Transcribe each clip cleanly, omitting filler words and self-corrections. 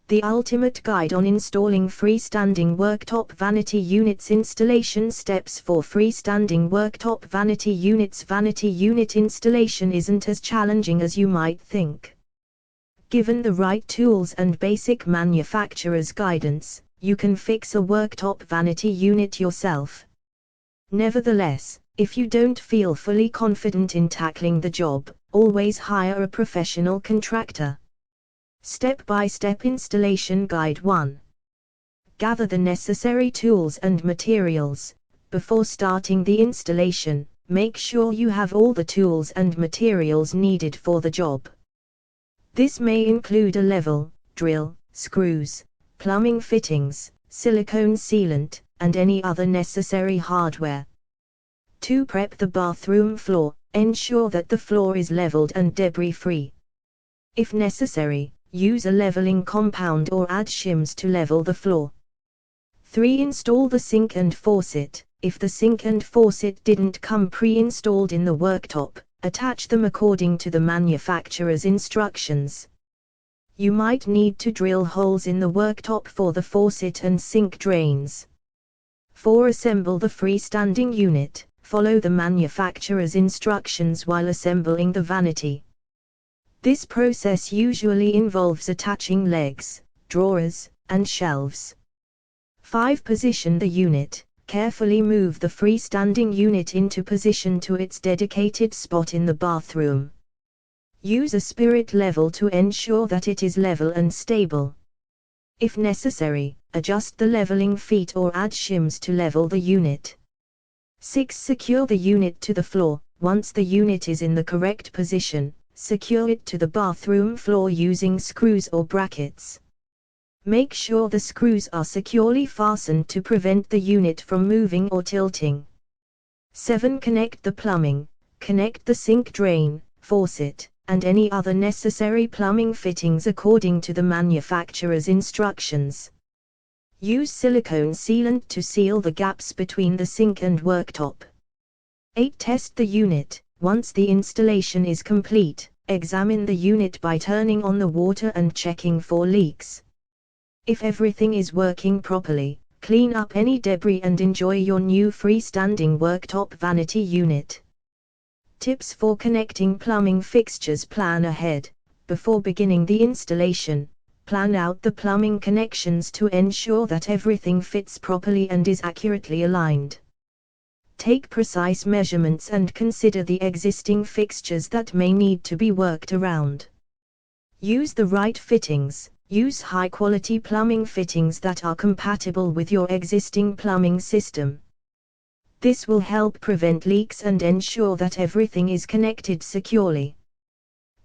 The ultimate guide on installing freestanding worktop vanity units. Installation steps for freestanding worktop vanity units. Vanity unit installation isn't as challenging as you might think. Given the right tools and basic manufacturer's guidance, you can fix a worktop vanity unit yourself. Nevertheless, if you don't feel fully confident in tackling the job, always hire a professional contractor. Step-by-step installation guide 1. Gather the necessary tools and materials. Before starting the installation, make sure you have all the tools and materials needed for the job. This may include a level, drill, screws, plumbing fittings, silicone sealant, and any other necessary hardware. 2. Prep the bathroom floor. Ensure that the floor is leveled and debris-free. If necessary, use a leveling compound or add shims to level the floor. 3. Install the sink and faucet. If the sink and faucet didn't come pre-installed in the worktop, attach them according to the manufacturer's instructions. You might need to drill holes in the worktop for the faucet and sink drains. 4. Assemble the freestanding unit. Follow the manufacturer's instructions while assembling the vanity. This process usually involves attaching legs, drawers, and shelves. 5. Position the unit. Carefully move the freestanding unit into position to its dedicated spot in the bathroom. Use a spirit level to ensure that it is level and stable. If necessary, adjust the leveling feet or add shims to level the unit. 6. Secure the unit to the floor. Once the unit is in the correct position, secure it to the bathroom floor using screws or brackets. Make sure the screws are securely fastened to prevent the unit from moving or tilting. 7. Connect the plumbing. Connect the sink drain, faucet, and any other necessary plumbing fittings according to the manufacturer's instructions. Use silicone sealant to seal the gaps between the sink and worktop. 8. Test the unit. Once the installation is complete, examine the unit by turning on the water and checking for leaks. If everything is working properly, clean up any debris and enjoy your new freestanding worktop vanity unit. Tips for connecting plumbing fixtures. Plan ahead. Before beginning the installation, plan out the plumbing connections to ensure that everything fits properly and is accurately aligned. Take precise measurements and consider the existing fixtures that may need to be worked around. Use the right fittings. Use high-quality plumbing fittings that are compatible with your existing plumbing system. This will help prevent leaks and ensure that everything is connected securely.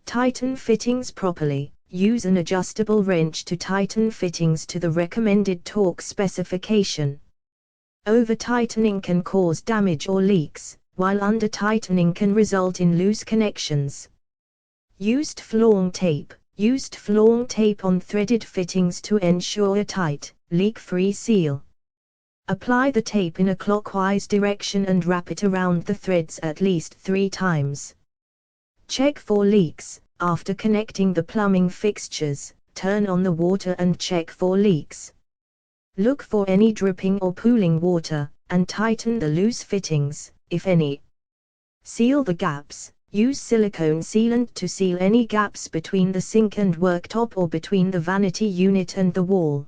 Tighten fittings properly. Use an adjustable wrench to tighten fittings to the recommended torque specification. Over-tightening can cause damage or leaks, while under-tightening can result in loose connections. Used flooring tape. Used flooring tape on threaded fittings to ensure a tight, leak-free seal. Apply the tape in a clockwise direction and wrap it around the threads at least 3 times. Check for leaks. After connecting the plumbing fixtures, turn on the water and check for leaks. Look for any dripping or pooling water, and tighten the loose fittings, if any. Seal the gaps. Use silicone sealant to seal any gaps between the sink and worktop or between the vanity unit and the wall.